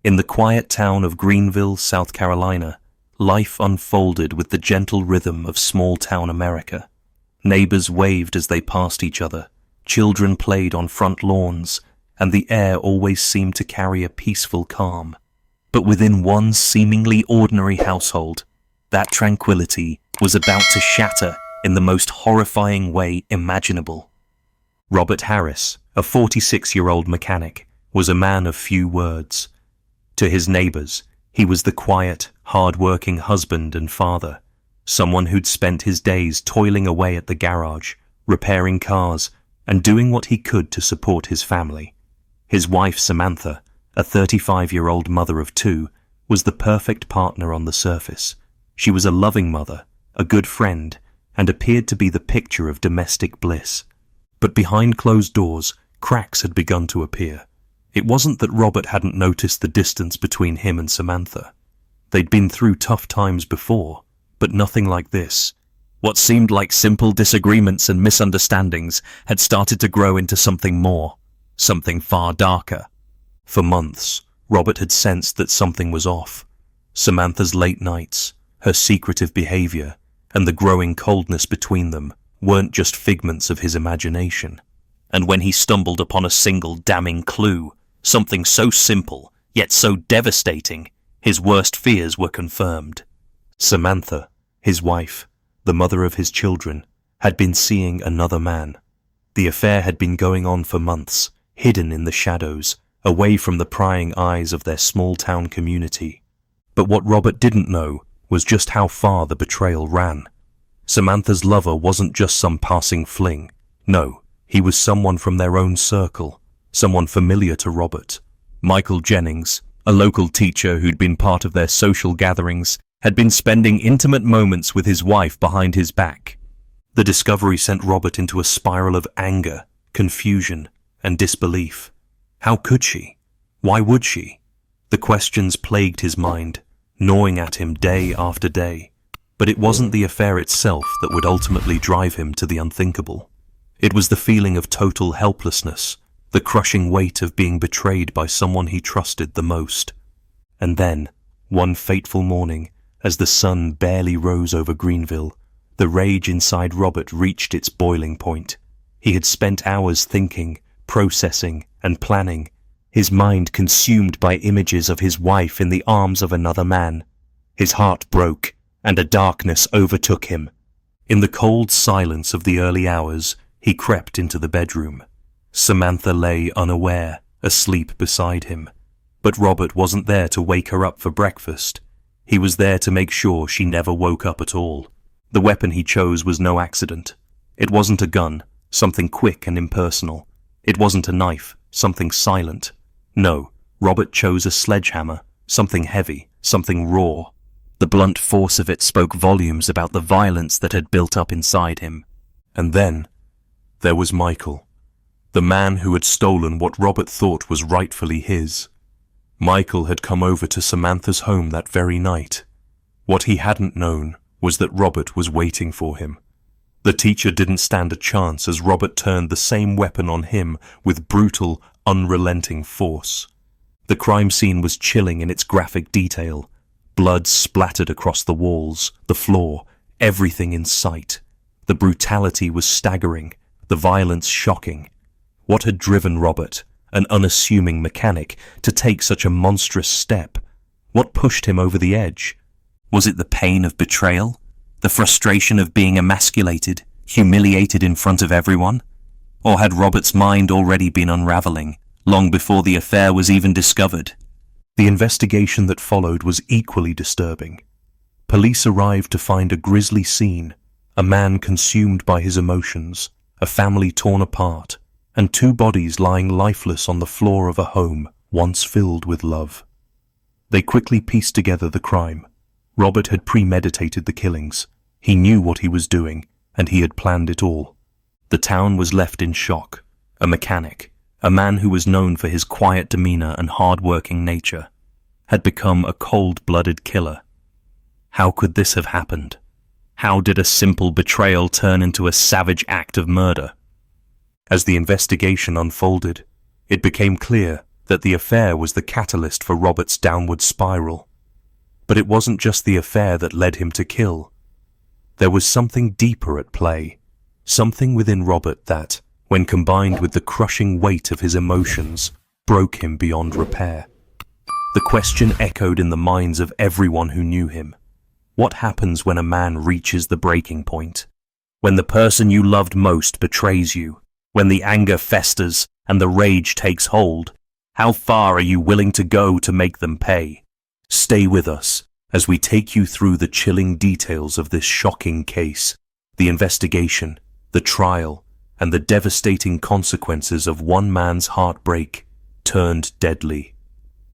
In the quiet town of Greenville, South Carolina, life unfolded with the gentle rhythm of small-town America. Neighbors waved as they passed each other, children played on front lawns, and the air always seemed to carry a peaceful calm. But within one seemingly ordinary household, that tranquility was about to shatter in the most horrifying way imaginable. Robert Harris, a 46-year-old mechanic, was a man of few words. To his neighbors, he was the quiet, hard-working husband and father, someone who'd spent his days toiling away at the garage, repairing cars, and doing what he could to support his family. His wife, Samantha, a 35-year-old mother of two, was the perfect partner on the surface. She was a loving mother, a good friend, and appeared to be the picture of domestic bliss. But behind closed doors, cracks had begun to appear. It wasn't that Robert hadn't noticed the distance between him and Samantha. They'd been through tough times before, but nothing like this. What seemed like simple disagreements and misunderstandings had started to grow into something more, something far darker. For months, Robert had sensed that something was off. Samantha's late nights, her secretive behavior, and the growing coldness between them weren't just figments of his imagination. And when he stumbled upon a single damning clue, something so simple, yet so devastating, his worst fears were confirmed. Samantha, his wife, the mother of his children, had been seeing another man. The affair had been going on for months, hidden in the shadows, away from the prying eyes of their small-town community. But what Robert didn't know was just how far the betrayal ran. Samantha's lover wasn't just some passing fling. No, he was someone from their own circle, someone familiar to Robert. Michael Jennings, a local teacher who'd been part of their social gatherings, had been spending intimate moments with his wife behind his back. The discovery sent Robert into a spiral of anger, confusion, and disbelief. How could she? Why would she? The questions plagued his mind, gnawing at him day after day. But it wasn't the affair itself that would ultimately drive him to the unthinkable. It was the feeling of total helplessness, the crushing weight of being betrayed by someone he trusted the most. And then, one fateful morning, as the sun barely rose over Greenville, the rage inside Robert reached its boiling point. He had spent hours thinking, processing, and planning, his mind consumed by images of his wife in the arms of another man. His heart broke, and a darkness overtook him. In the cold silence of the early hours, he crept into the bedroom. Samantha lay unaware, asleep beside him. But Robert wasn't there to wake her up for breakfast. He was there to make sure she never woke up at all. The weapon he chose was no accident. It wasn't a gun, something quick and impersonal. It wasn't a knife, something silent. No, Robert chose a sledgehammer, something heavy, something raw. The blunt force of it spoke volumes about the violence that had built up inside him. And then, there was Michael, the man who had stolen what Robert thought was rightfully his. Michael had come over to Samantha's home that very night. What he hadn't known was that Robert was waiting for him. The teacher didn't stand a chance as Robert turned the same weapon on him with brutal, unrelenting force. The crime scene was chilling in its graphic detail. Blood splattered across the walls, the floor, everything in sight. The brutality was staggering, the violence shocking. What had driven Robert, an unassuming mechanic, to take such a monstrous step? What pushed him over the edge? Was it the pain of betrayal? The frustration of being emasculated, humiliated in front of everyone? Or had Robert's mind already been unraveling, long before the affair was even discovered? The investigation that followed was equally disturbing. Police arrived to find a grisly scene, a man consumed by his emotions, a family torn apart, and two bodies lying lifeless on the floor of a home once filled with love. They quickly pieced together the crime. Robert had premeditated the killings. He knew what he was doing, and he had planned it all. The town was left in shock. A mechanic, a man who was known for his quiet demeanor and hard-working nature, had become a cold-blooded killer. How could this have happened? How did a simple betrayal turn into a savage act of murder? As the investigation unfolded, it became clear that the affair was the catalyst for Robert's downward spiral. But it wasn't just the affair that led him to kill. There was something deeper at play, something within Robert that, when combined with the crushing weight of his emotions, broke him beyond repair. The question echoed in the minds of everyone who knew him. What happens when a man reaches the breaking point? When the person you loved most betrays you? When the anger festers and the rage takes hold? How far are you willing to go to make them pay? Stay with us as we take you through the chilling details of this shocking case, the investigation, the trial, and the devastating consequences of one man's heartbreak turned deadly.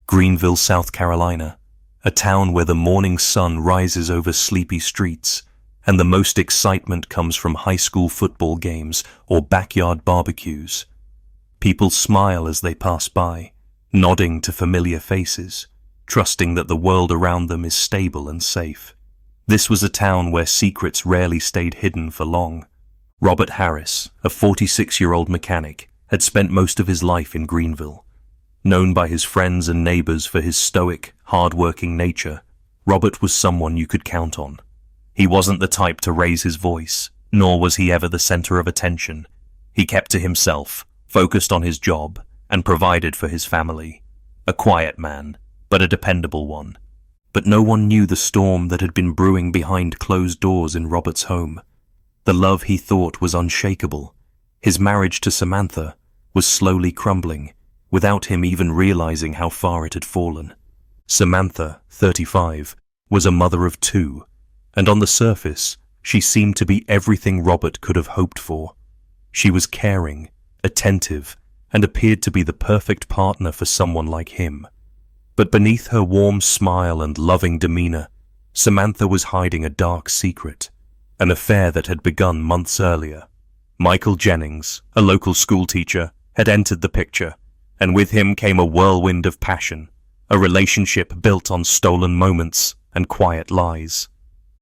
Greenville, South Carolina, a town where the morning sun rises over sleepy streets, and the most excitement comes from high school football games or backyard barbecues. People smile as they pass by, nodding to familiar faces, trusting that the world around them is stable and safe. This was a town where secrets rarely stayed hidden for long. Robert Harris, a 46-year-old mechanic, had spent most of his life in Greenville. Known by his friends and neighbors for his stoic, hard-working nature, Robert was someone you could count on. He wasn't the type to raise his voice, nor was he ever the center of attention. He kept to himself, focused on his job, and provided for his family. A quiet man, but a dependable one. But no one knew the storm that had been brewing behind closed doors in Robert's home. The love he thought was unshakable, his marriage to Samantha, was slowly crumbling, without him even realizing how far it had fallen. Samantha, 35, was a mother of two, and on the surface, she seemed to be everything Robert could have hoped for. She was caring, attentive, and appeared to be the perfect partner for someone like him. But beneath her warm smile and loving demeanor, Samantha was hiding a dark secret, an affair that had begun months earlier. Michael Jennings, a local schoolteacher, had entered the picture, and with him came a whirlwind of passion, a relationship built on stolen moments and quiet lies.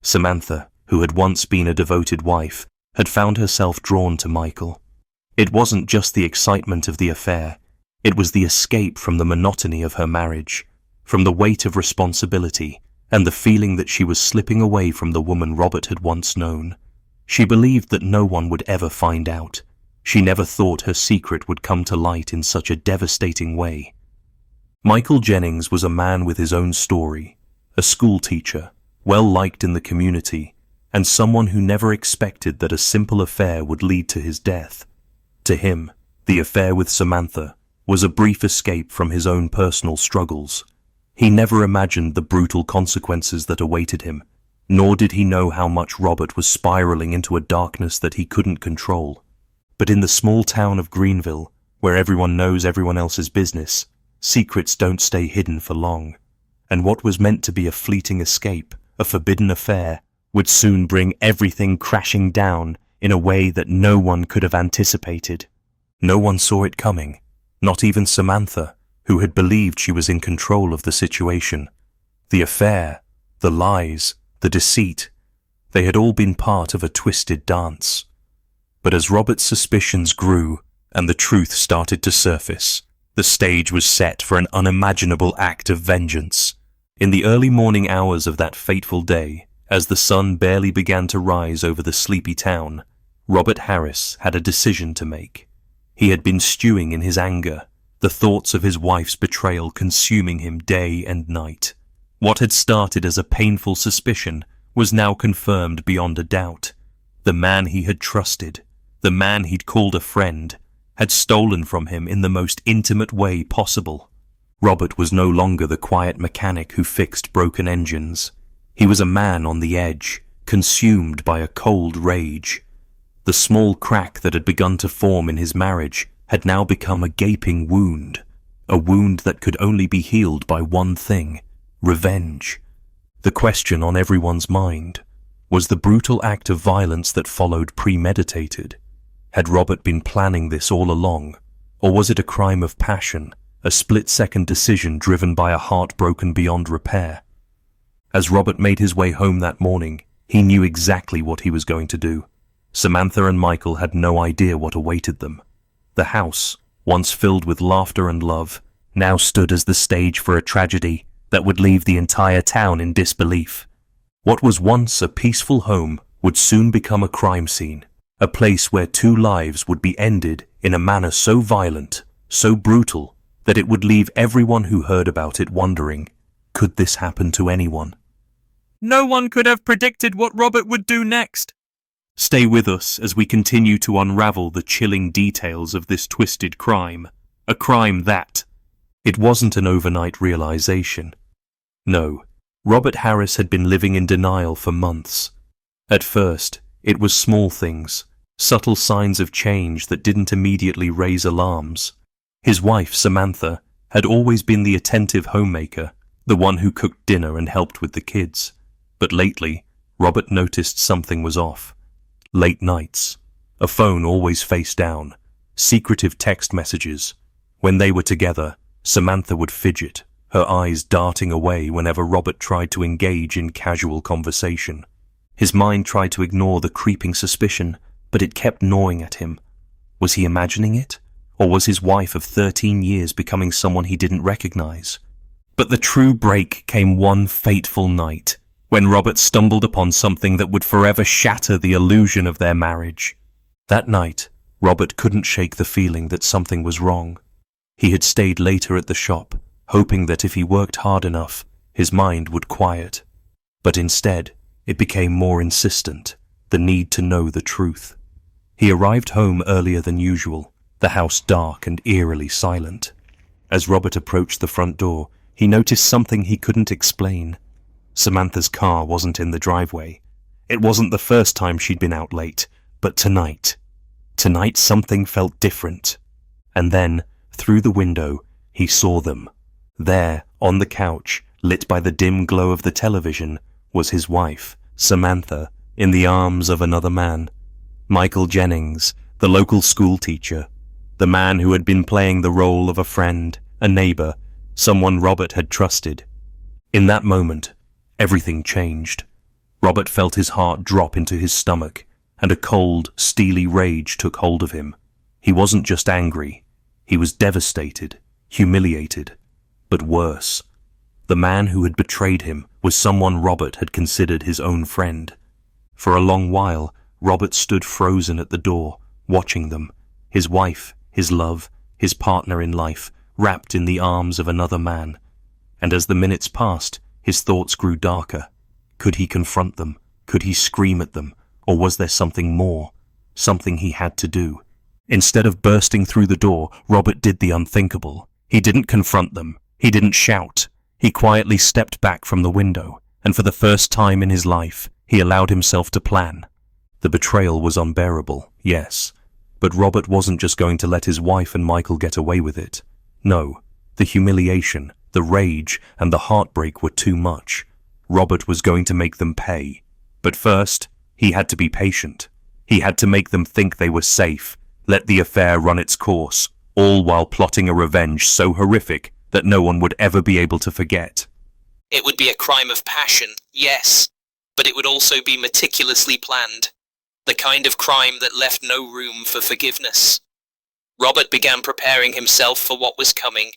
Samantha, who had once been a devoted wife, had found herself drawn to Michael. It wasn't just the excitement of the affair, it was the escape from the monotony of her marriage, from the weight of responsibility, and the feeling that she was slipping away from the woman Robert had once known. She believed that no one would ever find out. She never thought her secret would come to light in such a devastating way. Michael Jennings was a man with his own story, a school teacher, well-liked in the community, and someone who never expected that a simple affair would lead to his death. To him, the affair with Samantha was a brief escape from his own personal struggles. He never imagined the brutal consequences that awaited him, nor did he know how much Robert was spiraling into a darkness that he couldn't control. But in the small town of Greenville, where everyone knows everyone else's business, secrets don't stay hidden for long, and what was meant to be a fleeting escape, a forbidden affair, would soon bring everything crashing down in a way that no one could have anticipated. No one saw it coming, not even Samantha, who had believed she was in control of the situation. The affair, the lies, the deceit, they had all been part of a twisted dance. But as Robert's suspicions grew and the truth started to surface, the stage was set for an unimaginable act of vengeance. In the early morning hours of that fateful day, as the sun barely began to rise over the sleepy town, Robert Harris had a decision to make. He had been stewing in his anger, the thoughts of his wife's betrayal consuming him day and night. What had started as a painful suspicion was now confirmed beyond a doubt. The man he had trusted, the man he'd called a friend, had stolen from him in the most intimate way possible. Robert was no longer the quiet mechanic who fixed broken engines. He was a man on the edge, consumed by a cold rage. The small crack that had begun to form in his marriage had now become a gaping wound, a wound that could only be healed by one thing: revenge. The question on everyone's mind: was the brutal act of violence that followed premeditated? Had Robert been planning this all along, or was it a crime of passion, a split-second decision driven by a heart broken beyond repair? As Robert made his way home that morning, he knew exactly what he was going to do. Samantha and Michael had no idea what awaited them. The house, once filled with laughter and love, now stood as the stage for a tragedy that would leave the entire town in disbelief. What was once a peaceful home would soon become a crime scene, a place where 2 lives would be ended in a manner so violent, so brutal, that it would leave everyone who heard about it wondering, could this happen to anyone? No one could have predicted what Robert would do next. Stay with us as we continue to unravel the chilling details of this twisted crime, a crime that... It wasn't an overnight realization. No, Robert Harris had been living in denial for months. At first, it was small things, subtle signs of change that didn't immediately raise alarms. His wife, Samantha, had always been the attentive homemaker, the one who cooked dinner and helped with the kids. But lately, Robert noticed something was off. Late nights, a phone always face down, secretive text messages. When they were together, Samantha would fidget, her eyes darting away whenever Robert tried to engage in casual conversation. His mind tried to ignore the creeping suspicion, but it kept gnawing at him. Was he imagining it? Or was his wife of 13 years becoming someone he didn't recognize? But the true break came one fateful night, when Robert stumbled upon something that would forever shatter the illusion of their marriage. That night, Robert couldn't shake the feeling that something was wrong. He had stayed later at the shop, hoping that if he worked hard enough, his mind would quiet. But instead, it became more insistent, the need to know the truth. He arrived home earlier than usual, the house dark and eerily silent. As Robert approached the front door, he noticed something he couldn't explain. Samantha's car wasn't in the driveway. It wasn't the first time she'd been out late, but tonight something felt different. And then, through the window, he saw them. There, on the couch, lit by the dim glow of the television, was his wife, Samantha, in the arms of another man. Michael Jennings, the local school teacher, the man who had been playing the role of a friend, a neighbor, someone Robert had trusted. In that moment, everything changed. Robert felt his heart drop into his stomach, and a cold, steely rage took hold of him. He wasn't just angry. He was devastated, humiliated, but worse. The man who had betrayed him was someone Robert had considered his own friend. For a long while, Robert stood frozen at the door, watching them, his wife, his love, his partner in life, wrapped in the arms of another man. And as the minutes passed, his thoughts grew darker. Could he confront them? Could he scream at them? Or was there something more? Something he had to do? Instead of bursting through the door, Robert did the unthinkable. He didn't confront them. He didn't shout. He quietly stepped back from the window, and for the first time in his life, he allowed himself to plan. The betrayal was unbearable, yes, but Robert wasn't just going to let his wife and Michael get away with it. No, the humiliation, the rage, and the heartbreak were too much. Robert was going to make them pay. But first, he had to be patient. He had to make them think they were safe, let the affair run its course, all while plotting a revenge so horrific that no one would ever be able to forget. It would be a crime of passion, yes, but it would also be meticulously planned. The kind of crime that left no room for forgiveness. Robert began preparing himself for what was coming.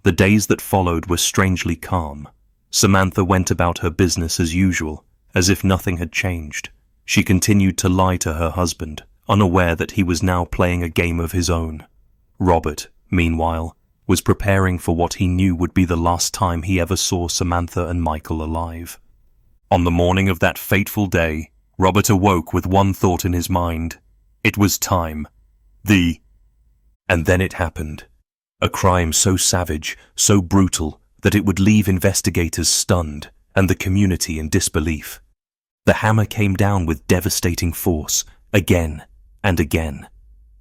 The days that followed were strangely calm. Samantha went about her business as usual, as if nothing had changed. She continued to lie to her husband, unaware that he was now playing a game of his own. Robert, meanwhile, was preparing for what he knew would be the last time he ever saw Samantha and Michael alive. On the morning of that fateful day, Robert awoke with one thought in his mind. It was time. And then it happened. A crime so savage, so brutal, that it would leave investigators stunned and the community in disbelief. The hammer came down with devastating force, again and again.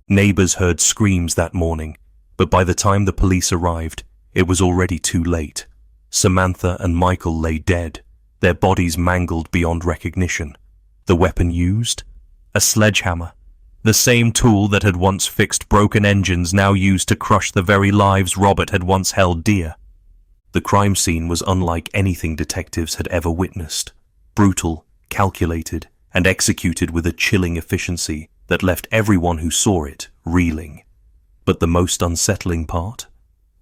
Neighbors heard screams that morning, but by the time the police arrived, it was already too late. Samantha and Michael lay dead, their bodies mangled beyond recognition. The weapon used? A sledgehammer. The same tool that had once fixed broken engines now used to crush the very lives Robert had once held dear. The crime scene was unlike anything detectives had ever witnessed. Brutal, calculated, and executed with a chilling efficiency that left everyone who saw it reeling. But the most unsettling part?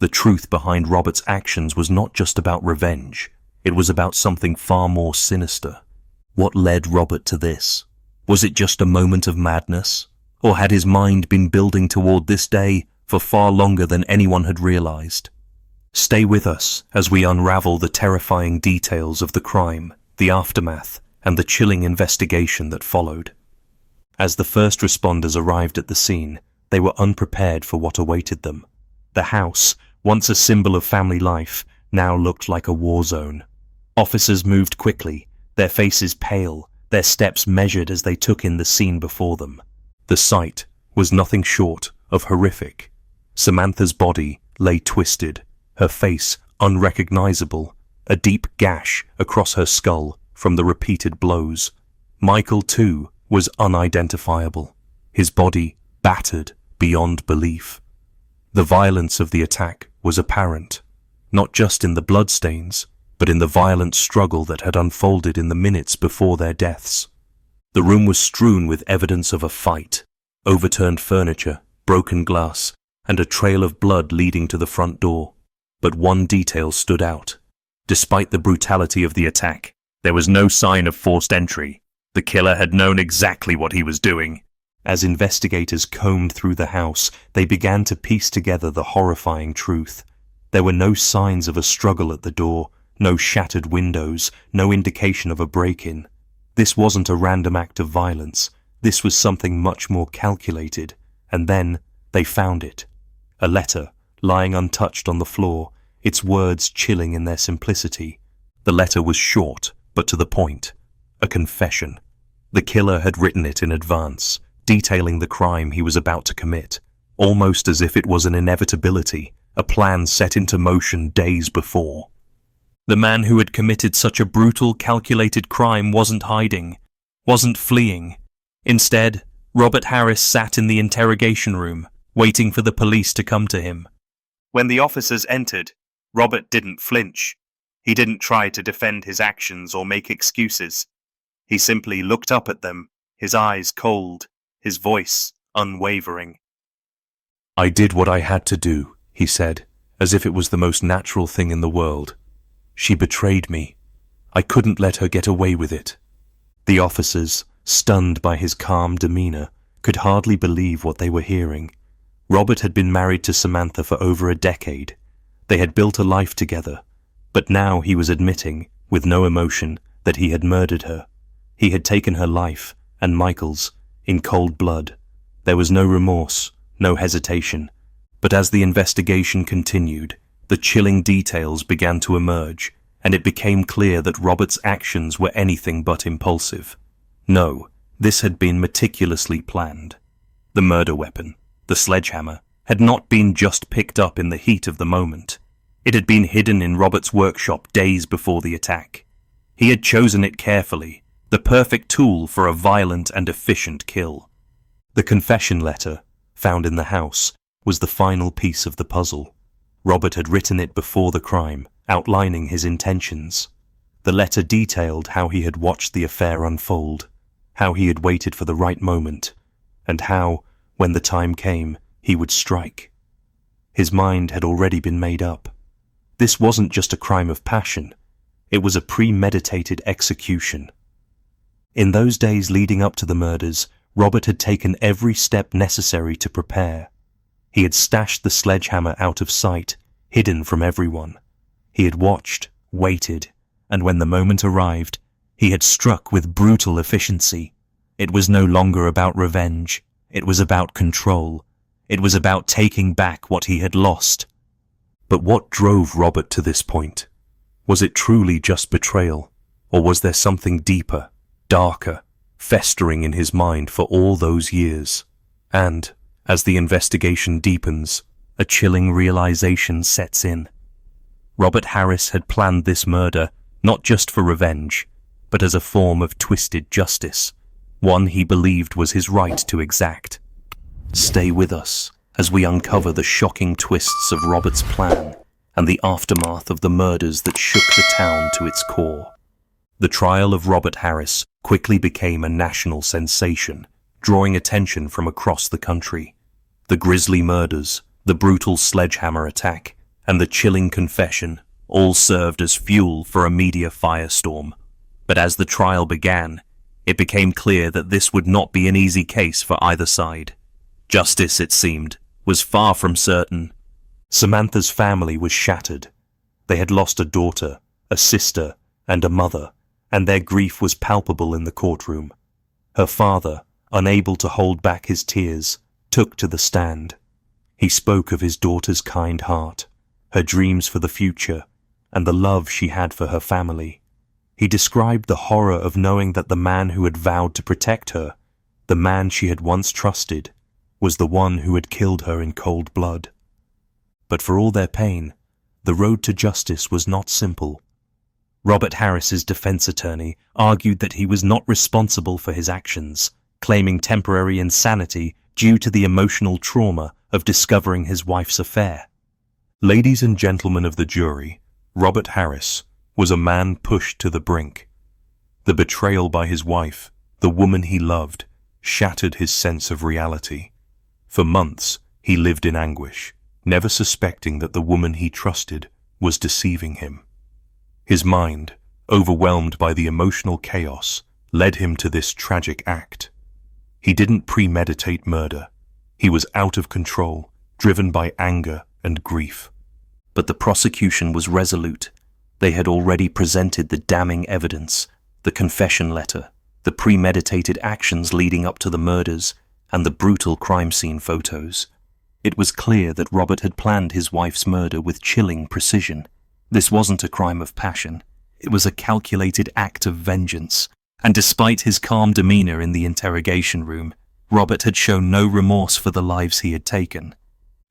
The truth behind Robert's actions was not just about revenge. It was about something far more sinister. What led Robert to this? Was it just a moment of madness? Or had his mind been building toward this day for far longer than anyone had realized? Stay with us as we unravel the terrifying details of the crime, the aftermath, and the chilling investigation that followed. As the first responders arrived at the scene, they were unprepared for what awaited them. The house, once a symbol of family life, now looked like a war zone. Officers moved quickly, their faces pale, their steps measured as they took in the scene before them. The sight was nothing short of horrific. Samantha's body lay twisted, her face unrecognizable, a deep gash across her skull from the repeated blows. Michael, too, was unidentifiable, his body battered beyond belief. The violence of the attack was apparent, not just in the bloodstains, but in the violent struggle that had unfolded in the minutes before their deaths. The room was strewn with evidence of a fight, overturned furniture, broken glass, and a trail of blood leading to the front door. But one detail stood out. Despite the brutality of the attack, there was no sign of forced entry. The killer had known exactly what he was doing. As investigators combed through the house, they began to piece together the horrifying truth. There were no signs of a struggle at the door, no shattered windows, no indication of a break-in. This wasn't a random act of violence. This was something much more calculated. And then they found it. A letter, lying untouched on the floor, its words chilling in their simplicity. The letter was short, but to the point. A confession. The killer had written it in advance, detailing the crime he was about to commit, almost as if it was an inevitability, a plan set into motion days before. The man who had committed such a brutal, calculated crime wasn't hiding, wasn't fleeing. Instead, Robert Harris sat in the interrogation room, waiting for the police to come to him. When the officers entered, Robert didn't flinch. He didn't try to defend his actions or make excuses. He simply looked up at them, his eyes cold, his voice unwavering. "I did what I had to do," he said, as if it was the most natural thing in the world. "She betrayed me. I couldn't let her get away with it." The officers, stunned by his calm demeanor, could hardly believe what they were hearing. Robert had been married to Samantha for over a decade. They had built a life together, but now he was admitting, with no emotion, that he had murdered her. He had taken her life, and Michael's, in cold blood. There was no remorse, no hesitation. But as the investigation continued, the chilling details began to emerge, and it became clear that Robert's actions were anything but impulsive. No, this had been meticulously planned. The murder weapon, the sledgehammer, had not been just picked up in the heat of the moment. It had been hidden in Robert's workshop days before the attack. He had chosen it carefully, the perfect tool for a violent and efficient kill. The confession letter, found in the house, was the final piece of the puzzle. Robert had written it before the crime, outlining his intentions. The letter detailed how he had watched the affair unfold, how he had waited for the right moment, and how, when the time came, he would strike. His mind had already been made up. This wasn't just a crime of passion. It was a premeditated execution. In those days leading up to the murders, Robert had taken every step necessary to prepare. He had stashed the sledgehammer out of sight, hidden from everyone. He had watched, waited, and when the moment arrived, he had struck with brutal efficiency. It was no longer about revenge. It was about control. It was about taking back what he had lost. But what drove Robert to this point? Was it truly just betrayal, or was there something deeper, darker, festering in his mind for all those years? And, as the investigation deepens, a chilling realization sets in. Robert Harris had planned this murder not just for revenge, but as a form of twisted justice, one he believed was his right to exact. Stay with us as we uncover the shocking twists of Robert's plan and the aftermath of the murders that shook the town to its core. The trial of Robert Harris quickly became a national sensation, drawing attention from across the country. The grisly murders, the brutal sledgehammer attack, and the chilling confession all served as fuel for a media firestorm. But as the trial began, it became clear that this would not be an easy case for either side. Justice, it seemed, was far from certain. Samantha's family was shattered. They had lost a daughter, a sister, and a mother, and their grief was palpable in the courtroom. Her father, unable to hold back his tears, took to the stand. He spoke of his daughter's kind heart, her dreams for the future, and the love she had for her family. He described the horror of knowing that the man who had vowed to protect her, the man she had once trusted, was the one who had killed her in cold blood. But for all their pain, the road to justice was not simple. Robert Harris's defense attorney argued that he was not responsible for his actions, claiming temporary insanity due to the emotional trauma of discovering his wife's affair. Ladies and gentlemen of the jury, Robert Harris was a man pushed to the brink. The betrayal by his wife, the woman he loved, shattered his sense of reality. For months, he lived in anguish, never suspecting that the woman he trusted was deceiving him. His mind, overwhelmed by the emotional chaos, led him to this tragic act. He didn't premeditate murder. He was out of control, driven by anger and grief. But the prosecution was resolute. They had already presented the damning evidence, the confession letter, the premeditated actions leading up to the murders, and the brutal crime scene photos. It was clear that Robert had planned his wife's murder with chilling precision. This wasn't a crime of passion. It was a calculated act of vengeance. And despite his calm demeanor in the interrogation room, Robert had shown no remorse for the lives he had taken.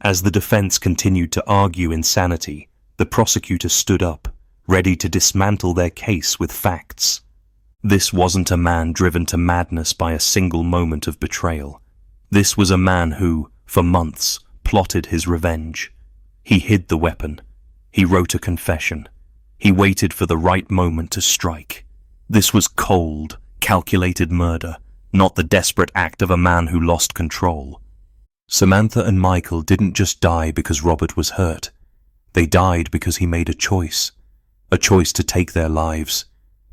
As the defense continued to argue insanity, the prosecutor stood up, ready to dismantle their case with facts. This wasn't a man driven to madness by a single moment of betrayal. This was a man who, for months, plotted his revenge. He hid the weapon. He wrote a confession. He waited for the right moment to strike. This was cold, calculated murder, not the desperate act of a man who lost control. Samantha and Michael didn't just die because Robert was hurt. They died because he made a choice to take their lives,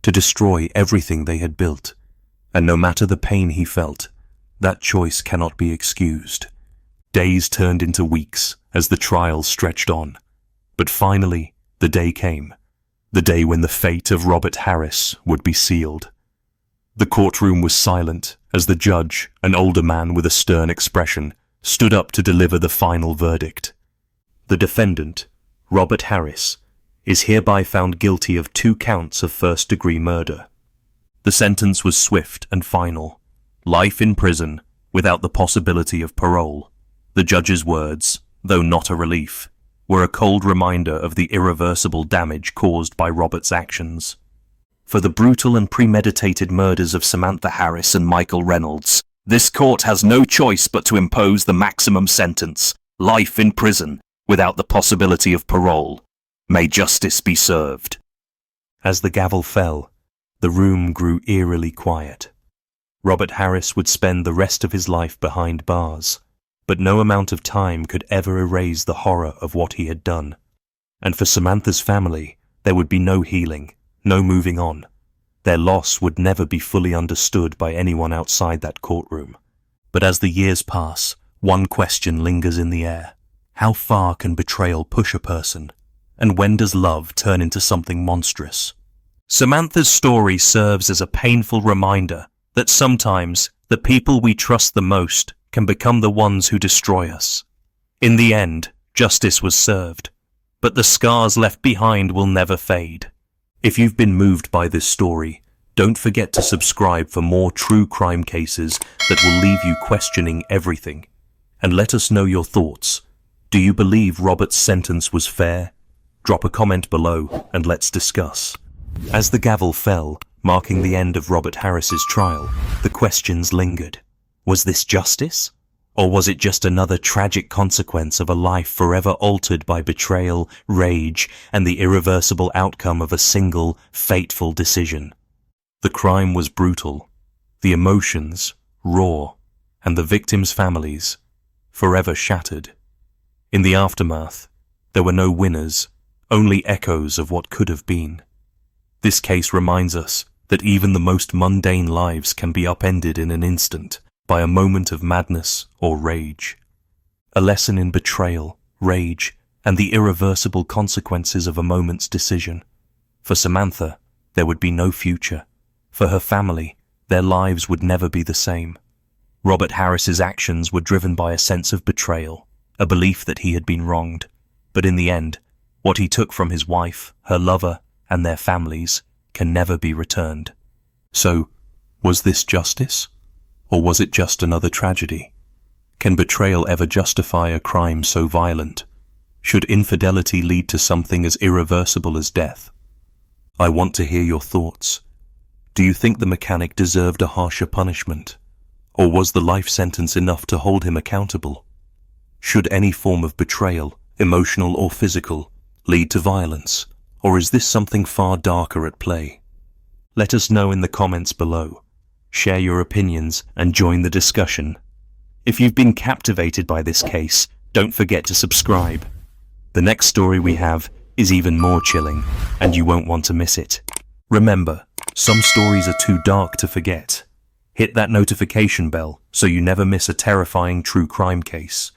to destroy everything they had built. And no matter the pain he felt, that choice cannot be excused. Days turned into weeks as the trial stretched on. But finally, the day came. The day when the fate of Robert Harris would be sealed. The courtroom was silent as the judge, an older man with a stern expression, stood up to deliver the final verdict. The defendant, Robert Harris, is hereby found guilty of 2 counts of first-degree murder. The sentence was swift and final. Life in prison without the possibility of parole. The judge's words, though not a relief, were a cold reminder of the irreversible damage caused by Robert's actions. For the brutal and premeditated murders of Samantha Harris and Michael Reynolds, this court has no choice but to impose the maximum sentence, life in prison, without the possibility of parole. May justice be served. As the gavel fell, the room grew eerily quiet. Robert Harris would spend the rest of his life behind bars, but no amount of time could ever erase the horror of what he had done. And for Samantha's family, there would be no healing, no moving on. Their loss would never be fully understood by anyone outside that courtroom. But as the years pass, one question lingers in the air. How far can betrayal push a person? And when does love turn into something monstrous? Samantha's story serves as a painful reminder that sometimes the people we trust the most can become the ones who destroy us. In the end, justice was served, but the scars left behind will never fade. If you've been moved by this story, don't forget to subscribe for more true crime cases that will leave you questioning everything. And let us know your thoughts. Do you believe Robert's sentence was fair? Drop a comment below and let's discuss. As the gavel fell, marking the end of Robert Harris's trial, the questions lingered. Was this justice? Or was it just another tragic consequence of a life forever altered by betrayal, rage, and the irreversible outcome of a single, fateful decision? The crime was brutal, the emotions raw, and the victims' families forever shattered. In the aftermath, There were no winners, only echoes of what could have been. This case reminds us that even the most mundane lives can be upended in an instant by a moment of madness or rage. A lesson in betrayal, rage, and the irreversible consequences of a moment's decision. For Samantha, there would be no future. For her family, their lives would never be the same. Robert Harris's actions were driven by a sense of betrayal, a belief that he had been wronged. But in the end, what he took from his wife, her lover, and their families can never be returned. So, was this justice? Or was it just another tragedy? Can betrayal ever justify a crime so violent? Should infidelity lead to something as irreversible as death? I want to hear your thoughts. Do you think the mechanic deserved a harsher punishment? Or was the life sentence enough to hold him accountable? Should any form of betrayal, emotional or physical, lead to violence? Or is this something far darker at play? Let us know in the comments below. Share your opinions and join the discussion. If you've been captivated by this case, don't forget to subscribe. The next story we have is even more chilling, and you won't want to miss it. Remember, some stories are too dark to forget. Hit that notification bell so you never miss a terrifying true crime case.